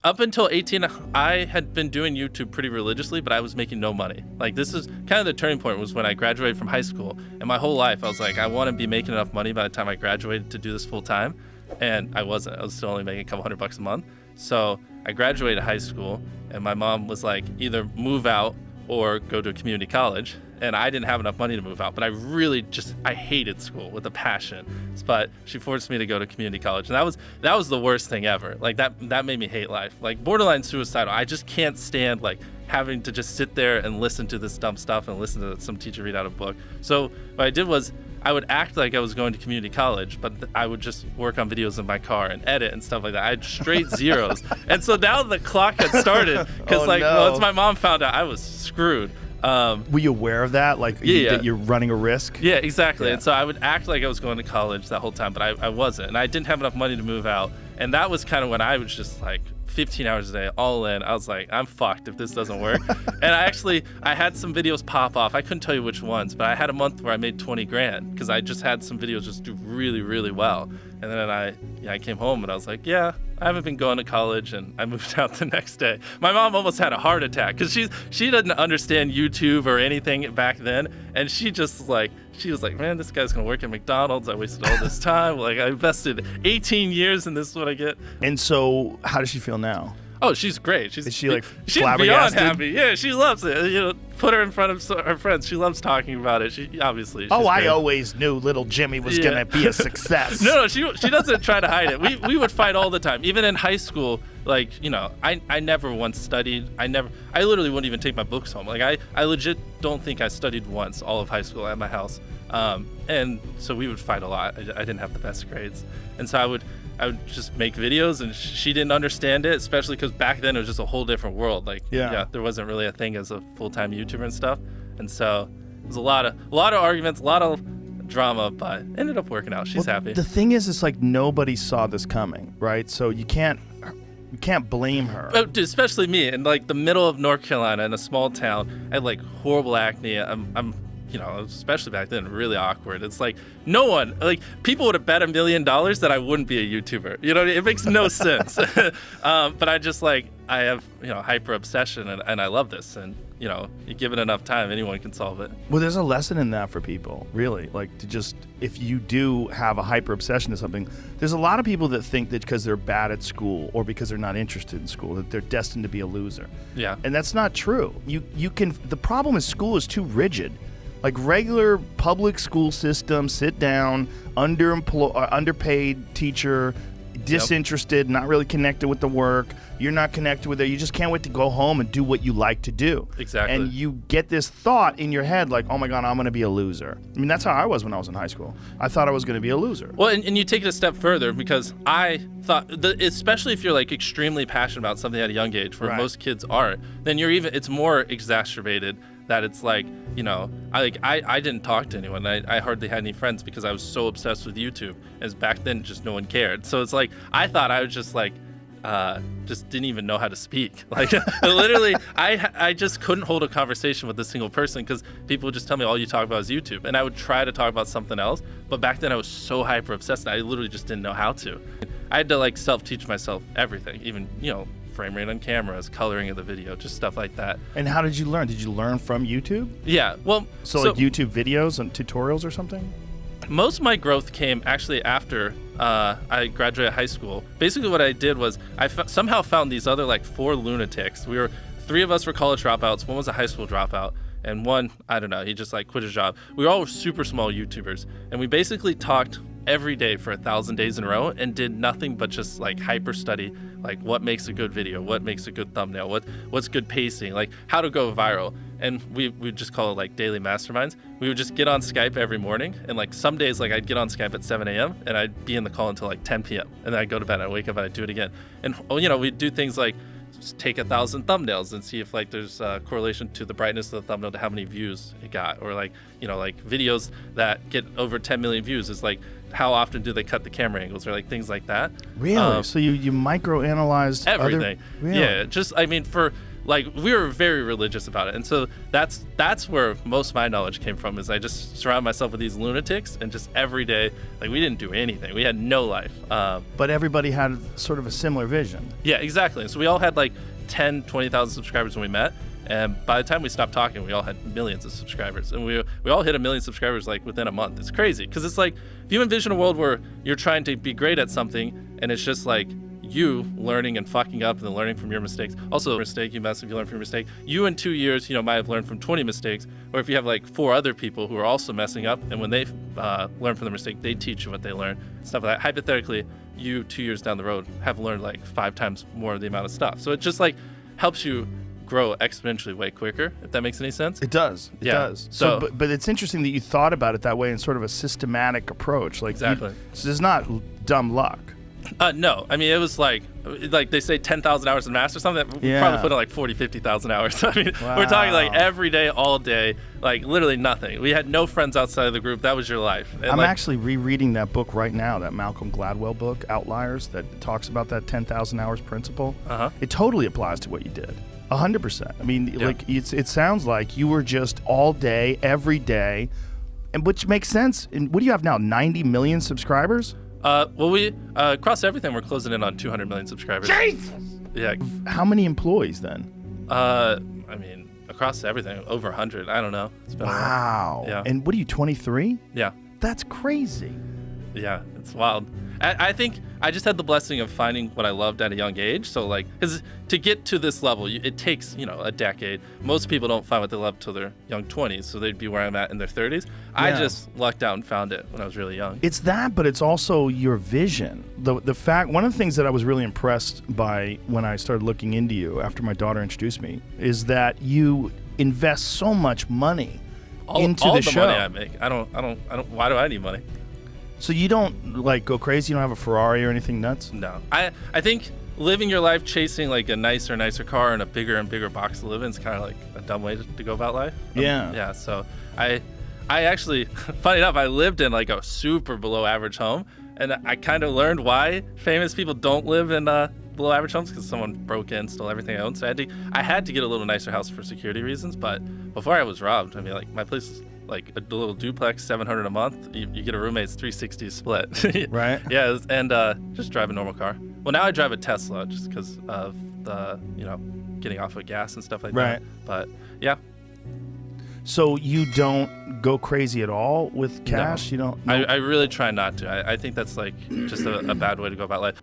Up until 18, I had been doing YouTube pretty religiously, but I was making no money. Like, this is kind of the turning point was when I graduated from high school. And my whole life, I was like, I want to be making enough money by the time I graduated to do this full time. And I wasn't. I was still only making a couple $100 a month. So I graduated high school, and my mom was like, either move out or go to a community college. And I didn't have enough money to move out, but I hated school with a passion. But she forced me to go to community college, and that was the worst thing ever. Like, that made me hate life. Like, borderline suicidal. I just can't stand like having to just sit there and listen to this dumb stuff and listen to some teacher read out a book. So what I did was I would act like I was going to community college, but I would just work on videos in my car and edit and stuff like that. I had straight zeros. And so now the clock had started because once my mom found out, I was screwed. Were you aware of that? Like, that you're running a risk? Yeah, exactly. Yeah. And so I would act like I was going to college that whole time, but I wasn't. And I didn't have enough money to move out. And that was kind of when I was just like 15 hours a day, all in. I was like, I'm fucked if this doesn't work. And I had some videos pop off. I couldn't tell you which ones, but I had a month where I made 20 grand because I just had some videos just do really, really well. And then I came home and I was like, yeah, I haven't been going to college, and I moved out the next day. My mom almost had a heart attack because she didn't understand YouTube or anything back then, and she was like, man, this guy's gonna work at McDonald's. I wasted all this time. Like, I invested 18 years, and this is what I get. And so, how does she feel now? Oh, she's great. Is she like she's flabbergasted? Beyond happy. Yeah, she loves it. You know, put her in front of her friends. She loves talking about it. She's I always knew little Jimmy was gonna be a success. No, she doesn't try to hide it. We would fight all the time. Even in high school, like, you know, I never once studied. I literally wouldn't even take my books home. Like, I legit don't think I studied once all of high school at my house. And so we would fight a lot. I didn't have the best grades, and so I would just make videos, and she didn't understand it, especially because back then it was just a whole different world. Like, there wasn't really a thing as a full-time YouTuber and stuff. And so it was a lot of arguments, a lot of drama, but ended up working out. She's happy. The thing is, it's like nobody saw this coming, right? So you can't blame her. But especially me in like the middle of North Carolina in a small town. I had like horrible acne. I'm you know, especially back then, really awkward. It's like people would have bet $1 million that I wouldn't be a YouTuber. You know, it makes no sense. But I have, you know, hyper obsession, and I love this. And, you know, you give it enough time, anyone can solve it. Well, there's a lesson in that for people, really. Like, if you do have a hyper obsession to something, there's a lot of people that think that because they're bad at school or because they're not interested in school, that they're destined to be a loser. Yeah. And that's not true. The problem is school is too rigid. Like, regular public school system, sit down, underpaid teacher, disinterested, not really connected with the work. You're not connected with it. You just can't wait to go home and do what you like to do. Exactly. And you get this thought in your head like, oh my God, I'm going to be a loser. I mean, that's how I was when I was in high school. I thought I was going to be a loser. Well, and you take it a step further, because I thought, especially if you're like extremely passionate about something at a young age, where most kids aren't, then it's more exacerbated. That it's like, you know, I didn't talk to anyone. I hardly had any friends because I was so obsessed with YouTube. As back then, just no one cared. So it's like, I thought I was just like, just didn't even know how to speak. Like, literally, I just couldn't hold a conversation with a single person because people would just tell me all you talk about is YouTube. And I would try to talk about something else. But back then I was so hyper obsessed that I literally just didn't know how to. I had to like self-teach myself everything, even, you know, frame rate on cameras, coloring of the video, just stuff like that. And how did you learn? Did you learn from YouTube? Yeah, well... So like YouTube videos and tutorials or something? Most of my growth came actually after I graduated high school. Basically what I did was I somehow found these other like 4 lunatics. 3 of us were college dropouts, 1 was a high school dropout, and 1, I don't know, he just like quit his job. We were all super small YouTubers, and we basically talked every day for 1,000 days in a row and did nothing but just like hyper study, like what makes a good video, what makes a good thumbnail, what's good pacing, like how to go viral. And we just call it like daily masterminds. We would just get on Skype every morning, and like some days like I'd get on Skype at 7 a.m. and I'd be in the call until like 10 p.m. and then I'd go to bed, I'd wake up and I'd do it again. And, you know, we'd do things like just take 1,000 thumbnails and see if like there's a correlation to the brightness of the thumbnail to how many views it got, or like, you know, like videos that get over 10 million views is like how often do they cut the camera angles, or like things like that. Really? So you micro-analyzed everything. Really? Yeah, just, I mean, for like we were very religious about it, and so that's where most of my knowledge came from. Is I just surround myself with these lunatics, and just every day, like we didn't do anything. We had no life. But everybody had sort of a similar vision. Yeah, exactly. So we all had like 10, 20,000 subscribers when we met. And by the time we stopped talking, we all had millions of subscribers. And we all hit 1 million subscribers like within a month. It's crazy. Because it's like, if you envision a world where you're trying to be great at something, and it's just like you learning and fucking up and then learning from your mistakes. Also, mistake, you mess up, you learn from your mistake. You in 2 years, might have learned from 20 mistakes. Or if you have like 4 other people who are also messing up, and when they learn from their mistake, they teach you what they learn. Stuff like that. Hypothetically, you 2 years down the road have learned like 5 times more of the amount of stuff. So it just like helps you grow exponentially way quicker, if that makes any sense. It does. It does. So but it's interesting that you thought about it that way in sort of a systematic approach. Like exactly. So it's not dumb luck. No, I mean, it was like they say 10,000 hours in master something. We probably put in like 40, 50,000 hours. I mean, we're talking like every day, all day, like literally nothing. We had no friends outside of the group. That was your life. And I'm actually rereading that book right now, that Malcolm Gladwell book, Outliers, that talks about that 10,000 hours principle. It totally applies to what you did. 100%. I mean, like it sounds like you were just all day, every day, and which makes sense. And what do you have now? 90 million subscribers? Well, we across everything, we're closing in on 200 million subscribers. Jesus! Yeah. How many employees then? I mean, across everything, over 100. I don't know. It's been wow. Yeah. And what are you, 23? Yeah. That's crazy. Yeah, it's wild. I think I just had the blessing of finding what I loved at a young age. So like, because to get to this level, it takes, a decade. Most people don't find what they love till their young 20s. So they'd be where I'm at in their 30s. Yeah. I just lucked out and found it when I was really young. It's that, but it's also your vision. The fact, one of the things that I was really impressed by when I started looking into you after my daughter introduced me is that you invest so much money into all the the show. money I make. I don't. Why do I need money? So you don't like go crazy? You don't have a Ferrari or anything nuts? No. I think living your life chasing like a nicer and nicer car and a bigger and bigger box to live in is kind of like a dumb way to go about life. Yeah. Yeah. So I actually, funny enough, I lived in like a super below average home, and I kind of learned why famous people don't live in below average homes, because someone broke in, stole everything I owned. So I had to get a little nicer house for security reasons. But before I was robbed, I mean, like my place was like a little duplex, $700 a month. You get a roommate, it's $360 split. Right. Yeah, and just drive a normal car. Well, now I drive a Tesla just because of the getting off of gas and stuff like that. But yeah. So you don't go crazy at all with cash? No. You don't? No. I really try not to. I think that's like just a bad way to go about life.